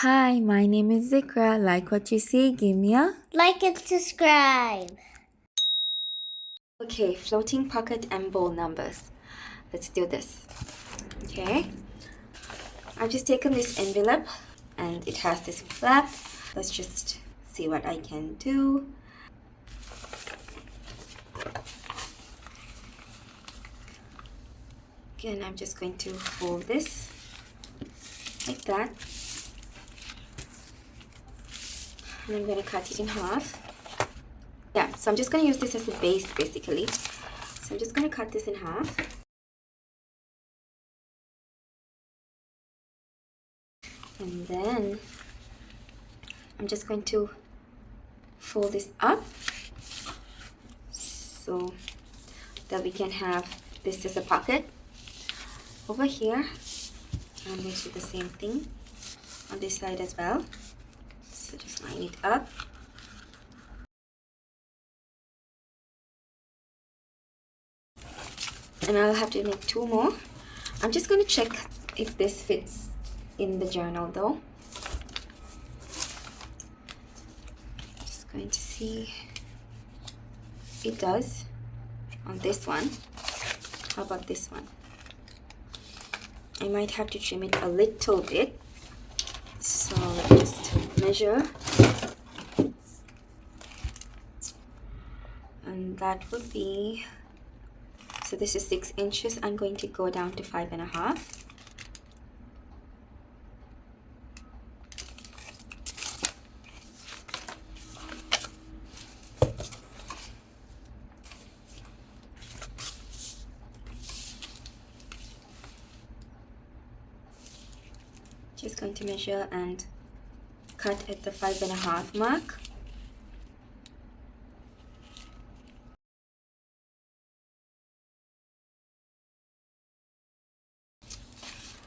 Hi, my name is Zikra. Like what you see, give me a Like and subscribe. Okay, floating pocket and bowl numbers. Let's do this. Okay, I've just taken this envelope and it has this flap. Let's just see what I can do. Again, I'm just going to fold this like that. And I'm going to cut it in half. Yeah, so I'm just going to use this as a base basically. So I'm just going to cut this in half. And then I'm just going to fold this up so that we can have this as a pocket. Over here, I'm going to do the same thing on this side as well. So just line it up. And I'll have to make two more. I'm just going to check if this fits in the journal though. Just going to see. It does on this one. How about this one? I might have to trim it a little bit. So let's just measure. And that would be, so this is 6 inches. I'm going to go down to 5.5. Just going to measure and cut at the 5.5 mark.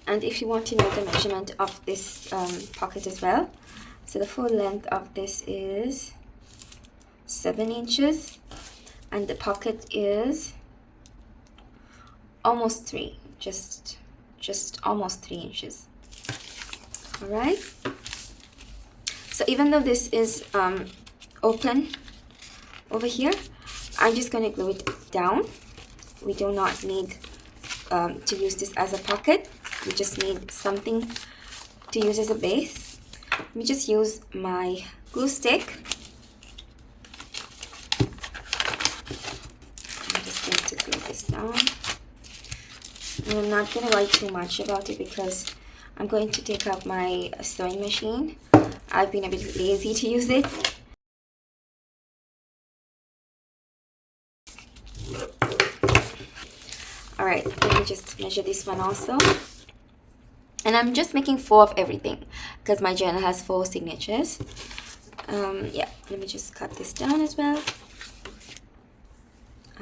And if you want to know the measurement of this pocket as well, so the full length of this is 7 inches and the pocket is almost 3, just almost 3 inches. All right, so even though this is open over here, I'm just going to glue it down. We do not need to use this as a pocket. We just need something to use as a base. Let me just use my glue stick. I'm just going to glue this down. And I'm not going to write too much about it because I'm going to take out my sewing machine. I've been a bit lazy to use it. Alright, let me just measure this one also. And I'm just making 4 of everything because my journal has 4 signatures. Yeah, let me just cut this down as well.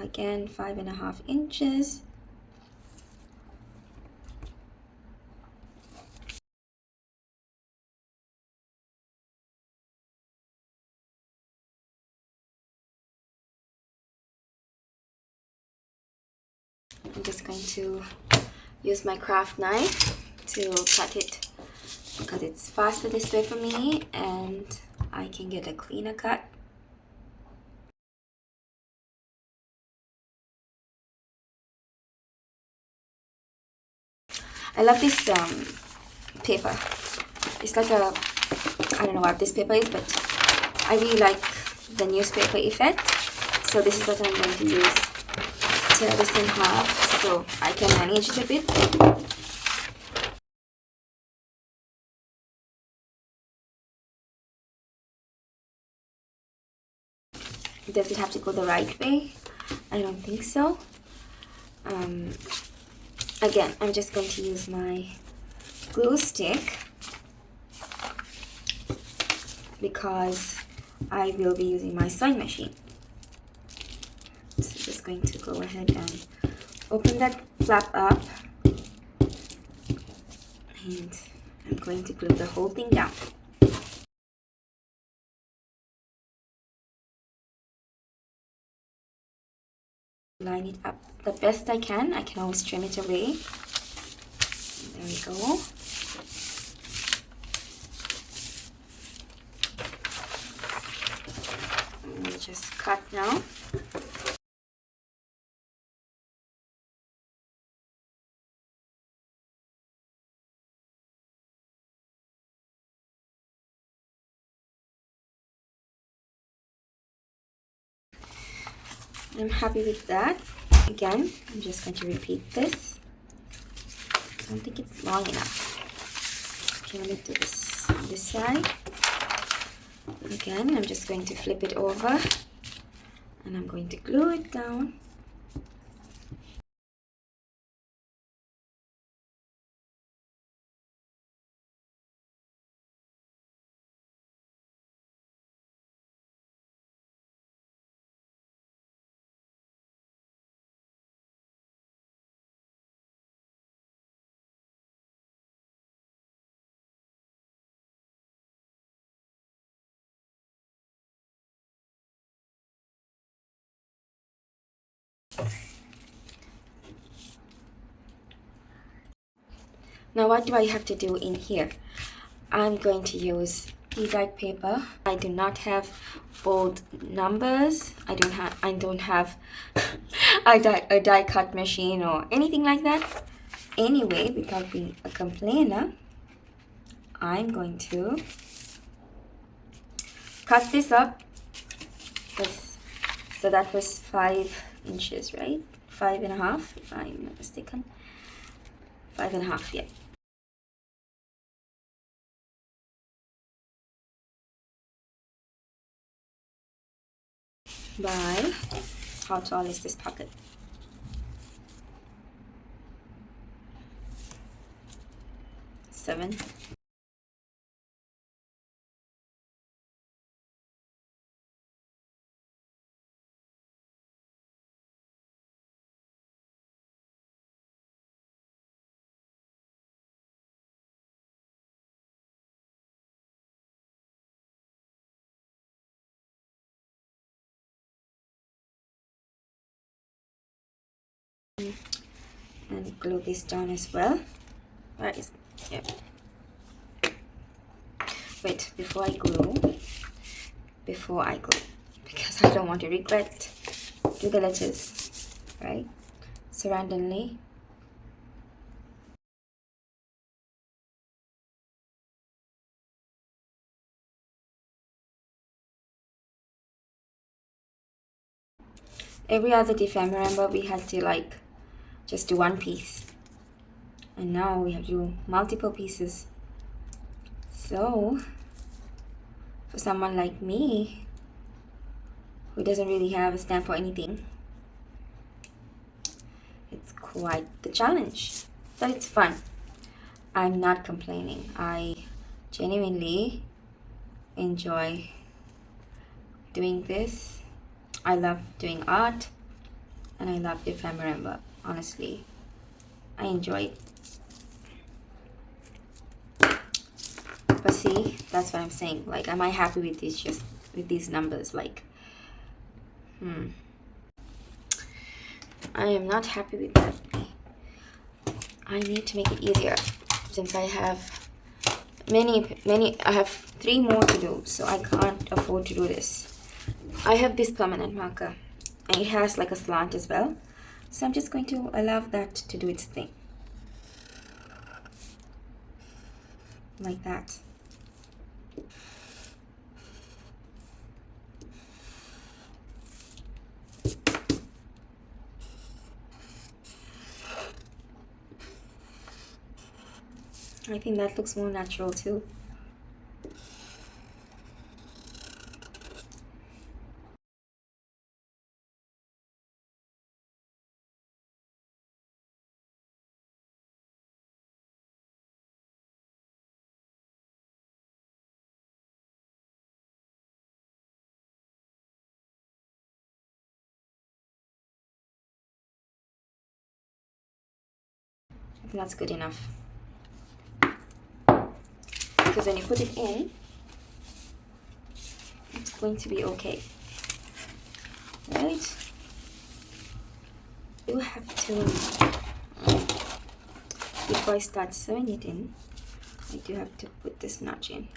Again, 5.5 inches. I'm just going to use my craft knife to cut it because it's faster this way for me and I can get a cleaner cut. I love this paper. It's like a, I don't know what this paper is, but I really like the newspaper effect. So this is what I'm going to use. Tear this in half so I can manage it a bit. Does it have to go the right way? I don't think so. Again, I'm just going to use my glue stick because I will be using my sewing machine. So just going to go ahead and open that flap up and I'm going to glue the whole thing down. Line it up the best I can. I can always trim it away. There we go. cut now. I'm happy with that. Again, I'm just going to repeat this. I don't think it's long enough. Okay, let me do this on this side. Again, I'm just going to flip it over and I'm going to glue it down. Now what do I have to do in here? I'm going to use tea-dyed paper. I do not have bold numbers. I don't have a die cut machine or anything like that. Anyway, without being a complainer, I'm going to cut this up. So that was 5 inches, right? 5.5, if I'm not mistaken. 5.5, yeah. By how tall is this pocket? Seven. And glue this down as well. Where is it? Yep. Wait, before I glue, because I don't want to regret, do the letters, right? So randomly. Every other day, if I remember, we had to like just do one piece, and now we have to do multiple pieces. So for someone like me who doesn't really have a stamp or anything, it's quite the challenge, but it's fun. I'm not complaining. I genuinely enjoy doing this. I love doing art, and I love ephemera. Honestly, I enjoy it. But see, that's what I'm saying. Like, am I happy with this? Just with these numbers? Like, I am not happy with that. I need to make it easier, since I have I have 3 more to do, so I can't afford to do this. I have this permanent marker, and it has like a slant as well, so I'm just going to allow that to do its thing, like that. I think that looks more natural too. I think that's good enough, because when you put it in, it's going to be okay, right? You have to, before I start sewing it in, I do have to put this notch in.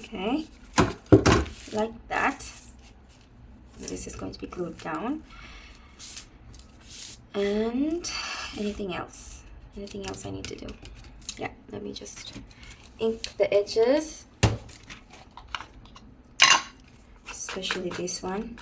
Okay, like that. This is going to be glued down. And anything else I need to do? Yeah, let me just ink the edges, especially this one.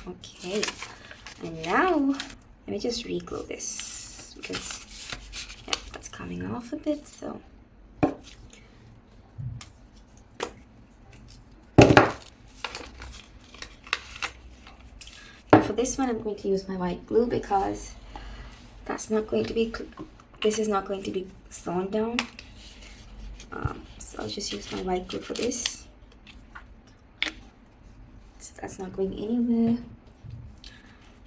Okay, and now let me just re-glue this because yeah, that's coming off a bit. So for this one, I'm going to use my white glue because that's not going to be, this is not going to be sewn down. So I'll just use my white glue for this. So that's not going anywhere,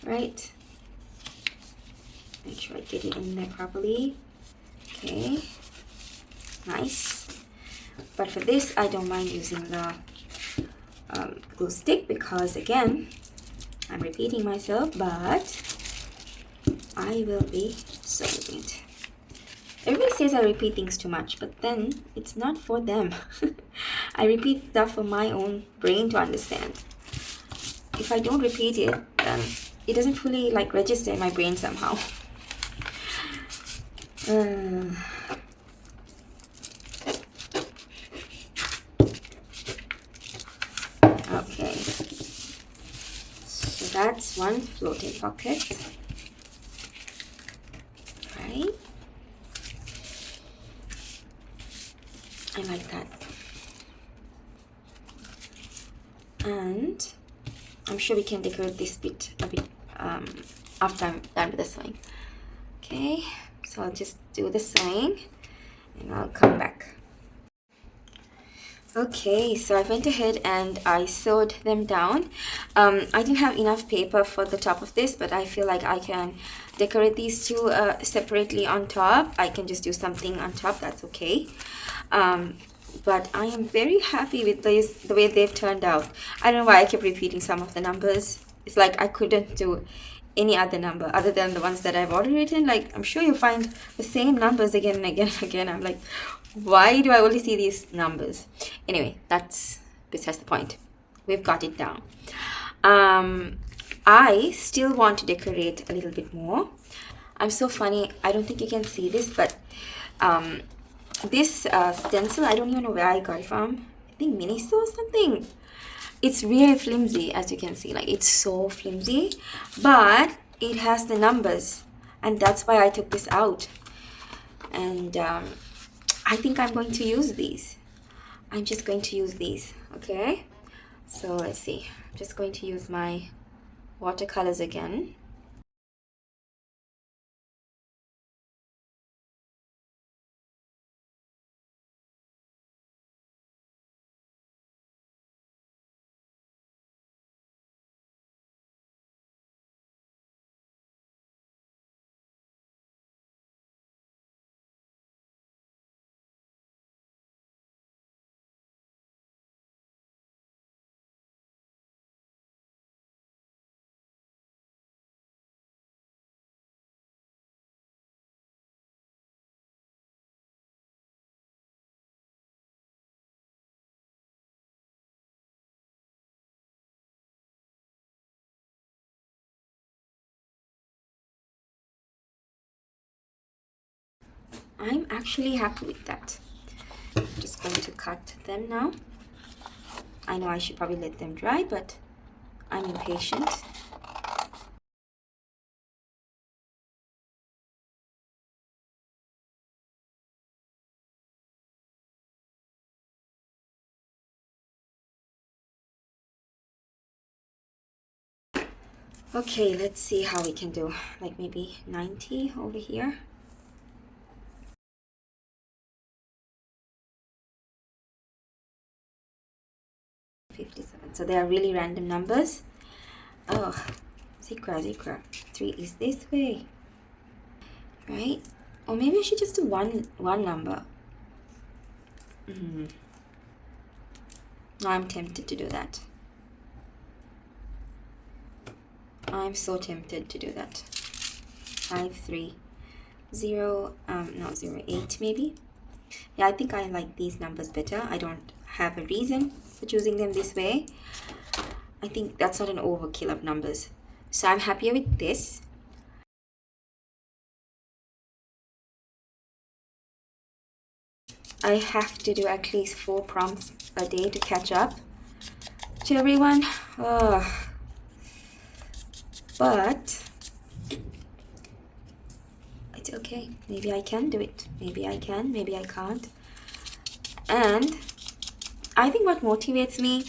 right? Make sure I get it in there properly. Okay, nice. But for this, I don't mind using the glue stick because again, I'm repeating myself, but I will be sewing it. Everybody says I repeat things too much, but then it's not for them. I repeat stuff for my own brain to understand. If I don't repeat it, then it doesn't fully like register in my brain somehow. Okay, so that's one floating pocket, right? I like that. And I'm sure we can decorate this bit a bit after I'm done with the sewing. Okay, so I'll just do the sewing and I'll come back. Okay, so I went ahead and I sewed them down. I didn't have enough paper for the top of this, but I feel like I can decorate these two separately on top. I can just do something on top, that's okay. But I am very happy with the way they've turned out. I don't know why I keep repeating some of the numbers. It's like I couldn't do any other number other than the ones that I've already written. Like, I'm sure you'll find the same numbers again and again and again. I'm like, why do I only see these numbers? Anyway, that's besides the point. We've got it down. I still want to decorate a little bit more. I'm so funny. I don't think you can see this, but this stencil, I don't even know where I got it from. I think Miniso or something. It's really flimsy, as you can see. Like, it's so flimsy, but it has the numbers, and that's why I took this out. And I think I'm going to use these. I'm just going to use these. Okay, so let's see. I'm just going to use my watercolors again. I'm actually happy with that. I'm just going to cut them now. I know I should probably let them dry, but I'm impatient. Okay, let's see how we can do. Like maybe 90 over here. So they are really random numbers. Oh, Zikra. 3 is this way. Right? Or maybe I should just do one number. No, I'm tempted to do that. I'm so tempted to do that. 530 no 08 maybe. Yeah, I think I like these numbers better. I don't have a reason for choosing them this way. I think that's not an overkill of numbers, so I'm happier with this. I have to do at least 4 prompts a day to catch up to everyone. But it's okay. Maybe I can do it. Maybe I can. Maybe I can't. And I think what motivates me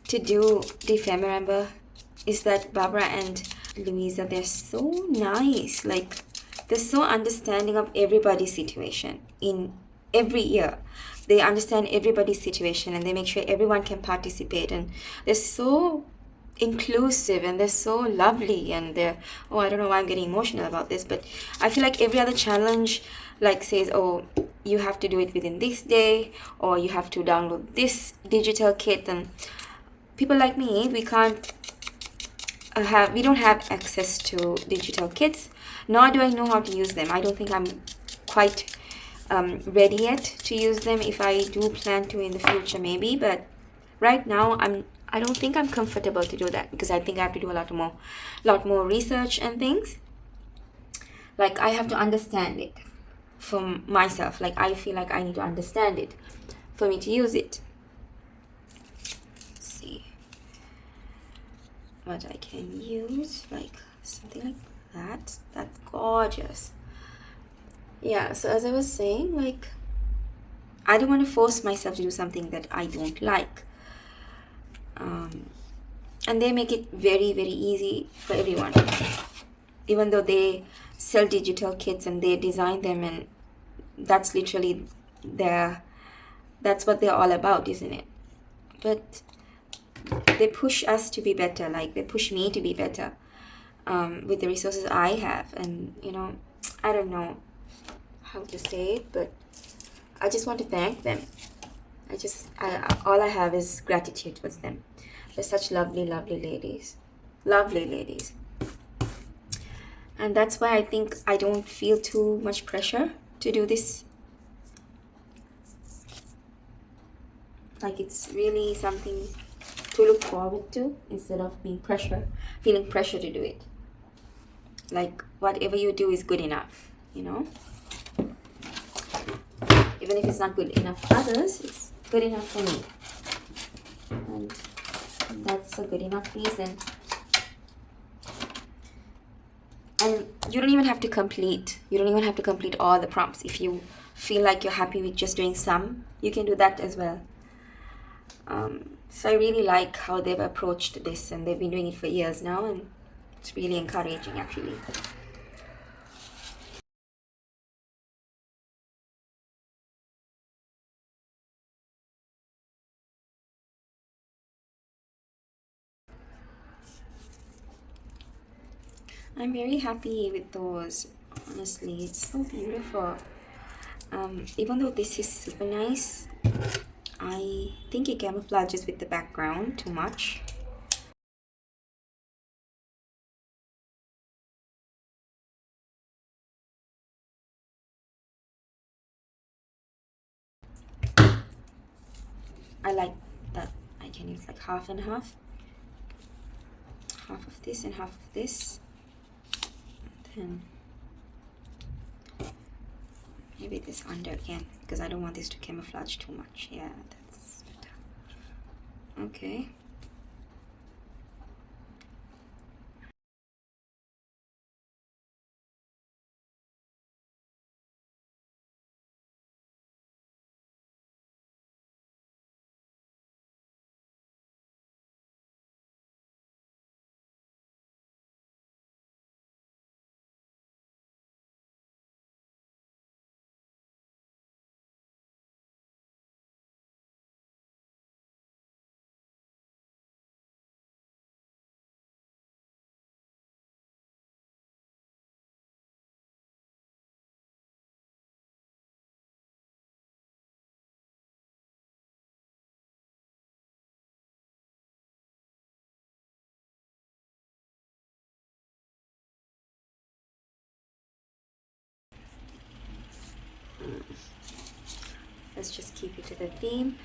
to do the Ephemeramber is that Barbara and Louisa, they're so nice. Like, they're so understanding of everybody's situation in every year. They understand everybody's situation and they make sure everyone can participate. And they're so inclusive and they're so lovely. And they're, oh, I don't know why I'm getting emotional about this, but I feel like every other challenge like says, oh, you have to do it within this day, or you have to download this digital kit. And people like me, we can't we don't have access to digital kits, nor do I know how to use them. I don't think I'm quite ready yet to use them. If I do plan to in the future, maybe, but right now I don't think I'm comfortable to do that, because I think I have to do a lot more research and things. Like, I have to understand it for myself. Like, I feel like I need to understand it for me to use it. Let's see what I can use, like something like that. That's gorgeous. Yeah, so as I was saying, like, I don't want to force myself to do something that I don't like. And they make it very, very easy for everyone. Even though they sell digital kits and they design them, and that's literally that's what they're all about, isn't it? But they push us to be better. Like, they push me to be better with the resources I have. And, I don't know how to say it, but I just want to thank them. All I have is gratitude towards them. They're such lovely, lovely ladies. Lovely ladies. And that's why I think I don't feel too much pressure to do this. Like, it's really something to look forward to instead of feeling pressure to do it. Like, whatever you do is good enough, Even if it's not good enough for others, it's good enough for me. And that's a good enough reason. And you don't even have to complete all the prompts. If you feel like you're happy with just doing some, you can do that as well. So I really like how they've approached this, and they've been doing it for years now, and it's really encouraging, actually. I'm very happy with those. Honestly, it's so beautiful. Even though this is super nice, I think it camouflages with the background too much. I like that I can use like half and half. Half of this and half of this. And then maybe this under again, because I don't want this to camouflage too much. Yeah, that's better. Okay. Let's just keep it to the theme.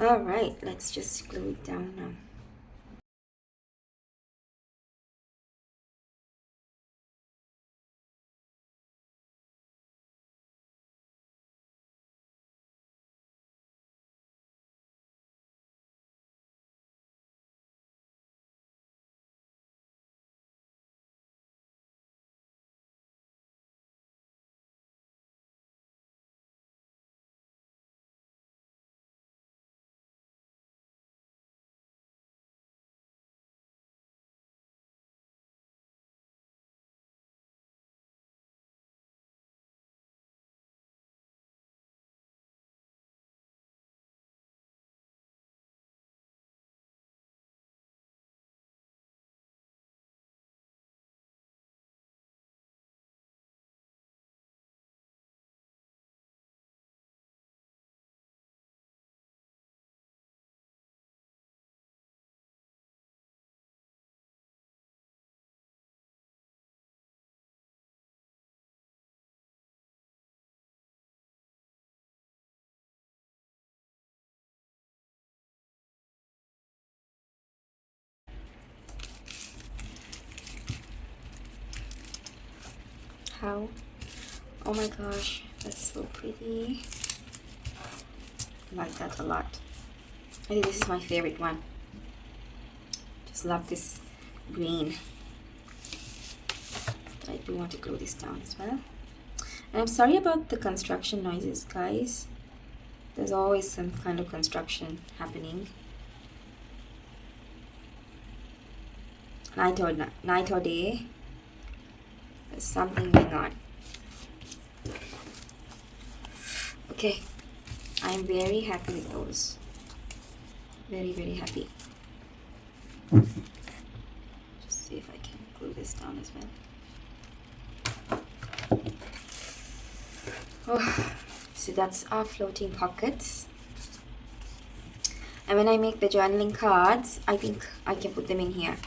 Alright, let's just glue it down now. How? Oh my gosh, that's so pretty. I like that a lot. I think this is my favorite one. Just love this green. But I do want to glue this down as well. And I'm sorry about the construction noises, guys. There's always some kind of construction happening. Night or day. There's something going on. Okay, I'm very happy with those. Very, very happy. Just see if I can glue this down as well. Oh, so that's our floating pockets. And when I make the journaling cards, I think I can put them in here.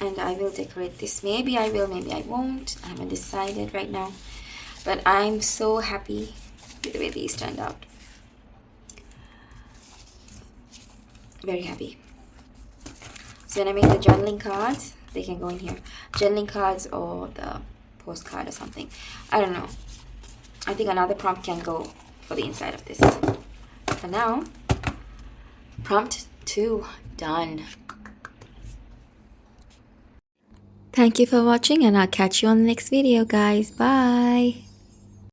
And I will decorate this. Maybe I will, maybe I won't. I haven't decided right now. But I'm so happy with the way these turned out. Very happy. So when I make the journaling cards, they can go in here. Journaling cards or the postcard or something. I don't know. I think another prompt can go for the inside of this. For now, prompt 2 done. Thank you for watching, and I'll catch you on the next video, guys. Bye.